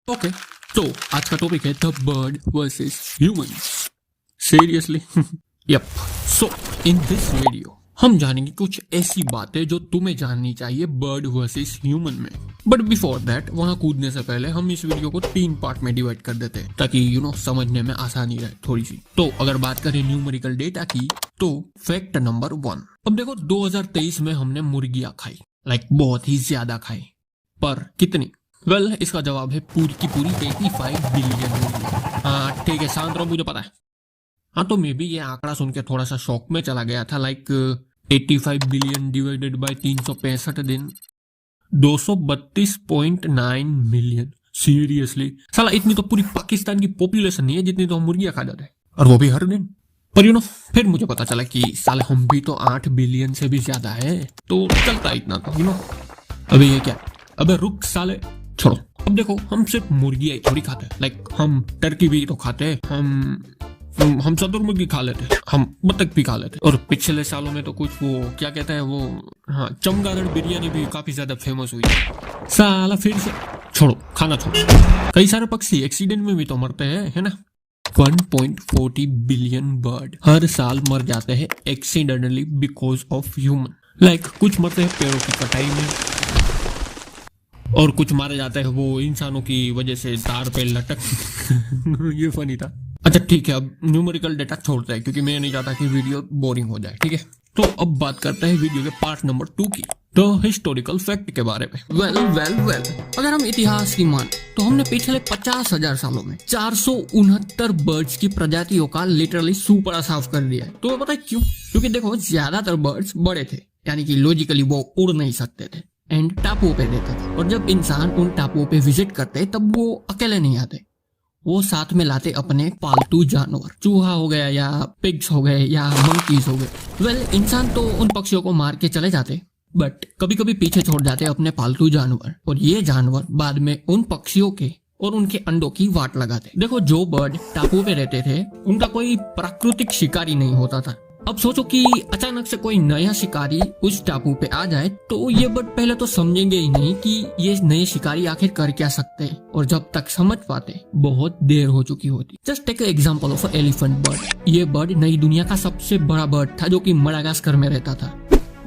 Okay, तो आज का टॉपिक है the bird versus humans. Seriously? Yup. So in this video हम जानेंगे कुछ ऐसी बातें जो तुम्हें जाननी चाहिए बर्ड वर्सेस ह्यूमन में। बट बिफोर दैट, वहां कूदने से पहले हम इस वीडियो को 3 पार्ट में डिवाइड कर देते हैं ताकि समझने में आसानी रहे थोड़ी सी। तो अगर बात करें न्यूमेरिकल डेटा की, तो फैक्ट नंबर 1। अब देखो, 2023 में हमने मुर्गियां खाई, बहुत ही ज्यादा खाई। पर कितनी? वेल, इसका जवाब है पूरी की पूरी 85 बिलियन मुर्गियां। हाँ ठीक है, शांत रहो, मुझे पता है। हाँ, तो मैं भी ये आंकड़ा सुन के थोड़ा सा शॉक में चला गया था। 85 बिलियन डिवाइडेड बाय 365 दिन, 232.9 मिलियन। सीरियसली साला, इतनी तो पूरी पाकिस्तान की पॉपुलेशन नहीं है जितनी तो हम मुर्गियां खा जाते हैं, और वो भी हर दिन। पर फिर मुझे पता चला कि साले हम भी तो 8 बिलियन से भी ज्यादा है, तो चलता इतना तो अबे ये क्या? अबे रुक साले, छोड़ो। अब देखो, हम सिर्फ मुर्गियां ही थोड़ी खाते हैं। हम टर्की भी तो खाते हैं, हम शुतुरमुर्गी खा लेते हैं, हम बतख भी खा लेते हैं। और पिछले सालों में तो कुछ वो क्या कहते हैं वो, हाँ, चमगादड़ बिरयानी भी काफी ज्यादा फेमस हुई है। साला फिर से छोड़ो, खाना छोड़ो। कई सारे पक्षी एक्सीडेंट में भी तो मरते हैं, है ना? 1.40 बिलियन बर्ड हर साल मर जाते हैं एक्सीडेंटली बिकॉज ऑफ ह्यूमन। कुछ मरते हैं पेड़ों की कटाई में, और कुछ मारे जाते हैं वो इंसानों की वजह से तार पे लटक। ये फनी था। अच्छा ठीक है, अब न्यूमेरिकल डेटा छोड़ते हैं क्योंकि मैं नहीं चाहता कि वीडियो बोरिंग हो जाए, ठीक है? तो अब बात करते हैं वीडियो के पार्ट नंबर 2 की, तो हिस्टोरिकल फैक्ट के बारे में। वेल, अगर हम इतिहास की मान, तो हमने पिछले 50,000 सालों में 469 बर्ड्स की प्रजातियों का लिटरली सुपड़ा साफ कर दिया है। तो पता है क्यों? क्योंकि देखो, ज्यादातर बर्ड्स बड़े थे, यानी कि लॉजिकली वो उड़ नहीं सकते थे, एंड टापुओं पे रहते थे। और जब इंसान उन टापुओं पे विजिट करते तब वो अकेले नहीं आते, वो साथ में लाते अपने पालतू जानवर, चूहा हो गया या पिग्स हो गए या मंकीज हो गए। वेल, इंसान तो उन पक्षियों को मार के चले जाते, बट कभी कभी पीछे छोड़ जाते अपने पालतू जानवर, और ये जानवर बाद में उन पक्षियों के और उनके अंडों की वाट लगाते। देखो, जो बर्ड टापू पे रहते थे उनका कोई प्राकृतिक शिकारी नहीं होता था। अब सोचो कि अचानक से कोई नया शिकारी उस टापू पे आ जाए, तो ये बर्ड पहले तो समझेंगे ही नहीं कि ये नए शिकारी आखिर कर क्या सकते हैं, और जब तक समझ पाते बहुत देर हो चुकी होती। Just take example of elephant bird. ये बर्ड नई दुनिया का सबसे बड़ा बर्ड था जो कि मडागास्कर में रहता था।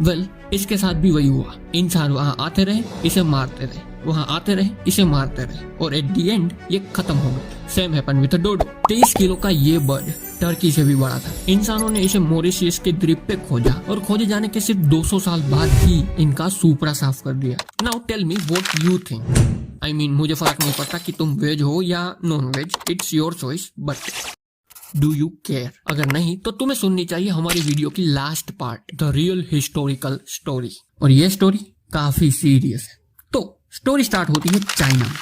वेल, इसके साथ भी वही हुआ। इंसान वहाँ आते रहे, इसे मारते रहे, वहाँ आते रहे, इसे मारते रहे, और एट दी एंड ये खत्म हो गया। Same happen with dodo. 23 kilo का ये बर्ड टर्की से भी बड़ा था। इंसानों ने इसे मॉरिशस के द्वीप पे खोजा, और खोजे जाने के सिर्फ 200 साल बाद ही इनका सुपड़ा साफ कर दिया। Now tell me what you think. I mean, मुझे फर्क नहीं पड़ता कि तुम वेज हो या non veg, it's your choice, but do you care? अगर नहीं, तो तुम्हें सुननी चाहिए हमारी वीडियो की last part, the real historical story. और ये स्टोरी काफी सीरियस है। तो स्टोरी स्टार्ट होती है चाइना में।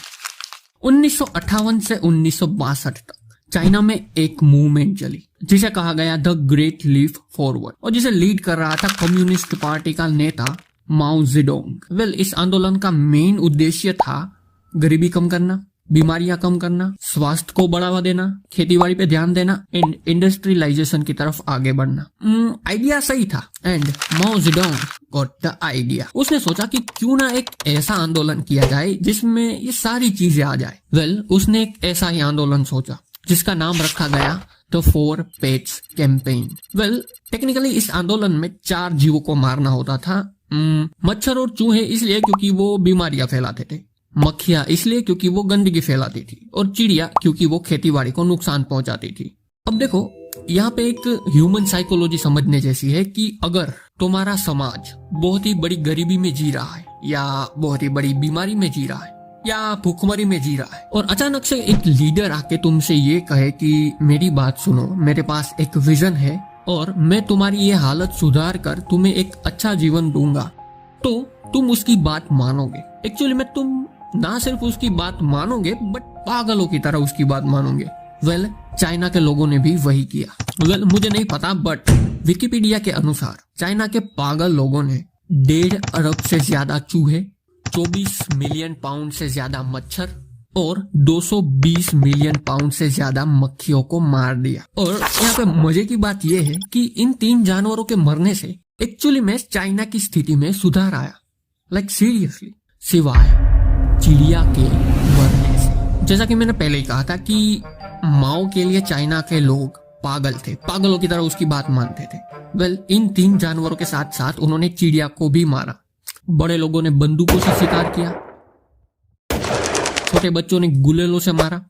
1958 से 1962 तक चाइना में एक मूवमेंट चली जिसे कहा गया द ग्रेट लीप फॉरवर्ड, और जिसे लीड कर रहा था कम्युनिस्ट पार्टी का नेता माओ जेडोंग। वेल, इस आंदोलन का मेन उद्देश्य था गरीबी कम करना, बीमारियां कम करना, स्वास्थ्य को बढ़ावा देना, खेतीबाड़ी पे ध्यान देना, एंड इंडस्ट्रियलाइजेशन की तरफ आगे बढ़ना। आइडिया सही था, and Mao Zedong got the idea. उसने सोचा कि क्यों ना एक ऐसा आंदोलन किया जाए जिसमें ये सारी चीजें आ जाए। वेल, उसने एक ऐसा ही आंदोलन सोचा जिसका नाम रखा गया the 4 pets campaign. Well, technically इस आंदोलन में 4 जीवों को मारना होता था। मच्छर और चूहे इसलिए क्योंकि वो बीमारियां फैलाते थे, मक्खियां इसलिए क्योंकि वो गंदगी फैलाती थी, और चिड़िया क्योंकि वो खेतीबाड़ी को नुकसान पहुंचाती थी। अब देखो, यहाँ पे एक ह्यूमन साइकोलॉजी समझने जैसी है कि अगर तुम्हारा समाज बहुत ही बड़ी गरीबी में जी रहा है, या बहुत ही बड़ी बीमारी में जी रहा है, या भूखमरी में जी रहा है, और अचानक से एक लीडर आके तुमसे ये कहे कि मेरी बात सुनो, मेरे पास एक विजन है और मैं तुम्हारी ये हालत सुधार कर तुम्हें एक अच्छा जीवन दूंगा, तो तुम उसकी बात मानोगे। एक्चुअली में तुम ना सिर्फ उसकी बात मानोगे, बट पागलों की तरह उसकी बात मानोगे। वेल, चाइना के लोगों ने भी वही किया। वेल, मुझे नहीं पता, बट विकिपीडिया के अनुसार चाइना के पागल लोगों ने 1.5 अरब से ज्यादा चूहे, 24 मिलियन पाउंड से ज्यादा मच्छर और 220 मिलियन पाउंड से ज्यादा मक्खियों को मार दिया। और यहाँ पे मजे की बात यह है कि इन 3 जानवरों के मरने से एक्चुअली में चाइना की स्थिति में सुधार आया। सीरियसली, सिवाय चिड़िया के मरने से। जैसा कि मैंने पहले ही कहा था कि माओ के लिए चाइना के लोग पागल थे, पागलों की तरह उसकी बात मानते थे। वेल, इन 3 जानवरों के साथ साथ उन्होंने चिड़िया को भी मारा। बड़े लोगों ने बंदूकों से शिकार किया, छोटे बच्चों ने गुलेलों से मारा,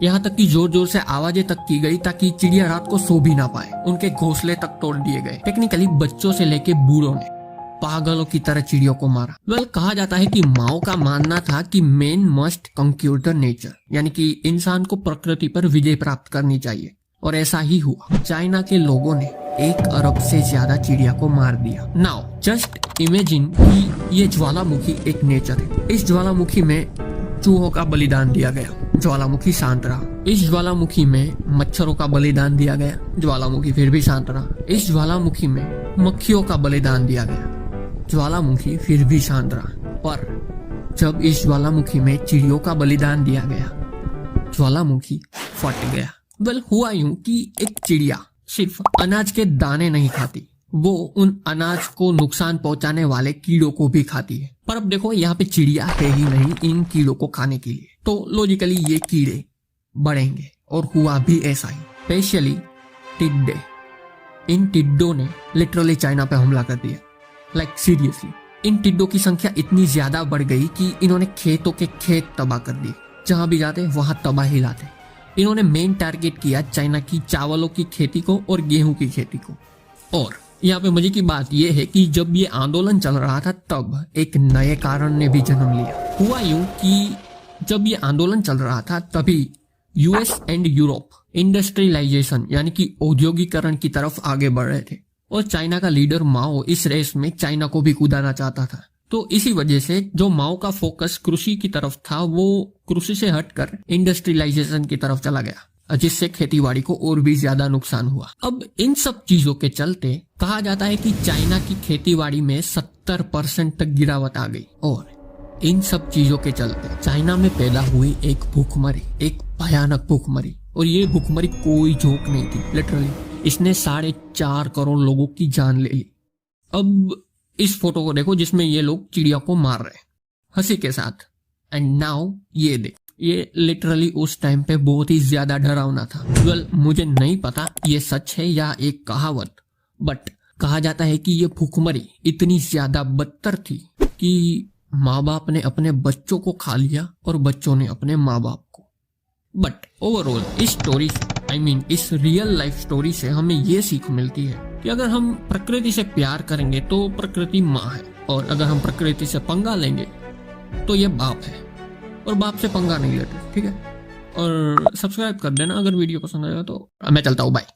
यहाँ तक कि जोर जोर से आवाजें तक की गई ताकि चिड़िया रात को सो भी ना पाए। उनके घोंसले तक तोड़ दिए गए। टेक्निकली बच्चों से लेके बूढ़ों ने पागलों की तरह चिड़ियों को मारा। वेल, कहा जाता है कि माओ का मानना था कि मैन मस्ट कंक्यूर द नेचर, यानी कि इंसान को प्रकृति पर विजय प्राप्त करनी चाहिए, और ऐसा ही हुआ। चाइना के लोगों ने 1 अरब से ज्यादा चिड़िया को मार दिया। नाउ जस्ट इमेजिन कि ये ज्वालामुखी एक नेचर है। इस ज्वालामुखी में चूहों का बलिदान दिया गया, ज्वालामुखी शांत रहा। इस ज्वालामुखी में मच्छरों का बलिदान दिया गया, ज्वालामुखी फिर भी शांत रहा। इस ज्वालामुखी में मक्खियों का बलिदान दिया गया, ज्वालामुखी फिर भी शांत रहा। पर जब इस ज्वालामुखी में चिड़ियों का बलिदान दिया गया, ज्वालामुखी फट गया। वेल, हुआ यूं कि एक चिड़िया सिर्फ अनाज के दाने नहीं खाती, वो उन अनाज को नुकसान पहुंचाने वाले कीड़ों को भी खाती है। पर अब देखो, यहाँ पे चिड़िया है ही नहीं इन कीड़ों को खाने के लिए, तो लॉजिकली ये कीड़े बढ़ेंगे, और हुआ भी ऐसा ही। स्पेशली टिड्डे, इन टिड्डों ने लिटरली चाइना पे हमला कर दिया। लाइक सीरियसली, इन टिड्डों की संख्या इतनी ज्यादा बढ़ गई कि इन्होंने खेतों के खेत तबाह कर दिए। जहां भी जाते वहां तबाही लाते। इन्होंने मेन टारगेट किया चाइना की चावलों की खेती को और गेहूं की खेती को। और यहाँ पे मजे की बात यह है कि जब ये आंदोलन चल रहा था तब एक नए कारण ने भी जन्म लिया। हुआ यूं कि जब ये आंदोलन चल रहा था तभी यूएस एंड यूरोप इंडस्ट्रियलाइजेशन यानी कि औद्योगिकरण की तरफ आगे बढ़ रहे थे, और चाइना का लीडर माओ इस रेस में चाइना को भी कूदाना चाहता था। तो इसी वजह से जो माओ का फोकस कृषि की तरफ था वो कृषि से हटकर इंडस्ट्रियलाइजेशन की तरफ चला गया, जिससे खेतीबाड़ी को और भी ज्यादा नुकसान हुआ। अब इन सब चीजों के चलते कहा जाता है कि चाइना की खेतीबाड़ी में 70% तक गिरावट आ गई, और इन सब चीजों के चलते चाइना में पैदा हुई एक भूखमरी, एक भयानक भूखमरी। और ये भूखमरी कोई जोक नहीं थी, लिटरली इसने 4.5 करोड़ लोगों की जान ले ली। अब इस फोटो को देखो जिसमें ये लोग चिड़िया को मार रहे हैं हंसी के साथ, एंड नाउ ये देख, ये लिटरली उस टाइम पे बहुत ही ज्यादा डरावना था। वेल, मुझे नहीं पता ये सच है या एक कहावत, बट कहा जाता है कि ये भूखमरी इतनी ज्यादा बदतर थी कि माँ बाप ने अपने बच्चों को खा लिया और बच्चों ने अपने माँ बाप को। बट ओवरऑल इस स्टोरी इस रियल लाइफ स्टोरी से हमें ये सीख मिलती है कि अगर हम प्रकृति से प्यार करेंगे तो प्रकृति माँ है, और अगर हम प्रकृति से पंगा लेंगे तो ये बाप है, और बाप से पंगा नहीं लेते। ठीक है, और सब्सक्राइब कर देना अगर वीडियो पसंद आएगा तो। मैं चलता हूँ, बाय।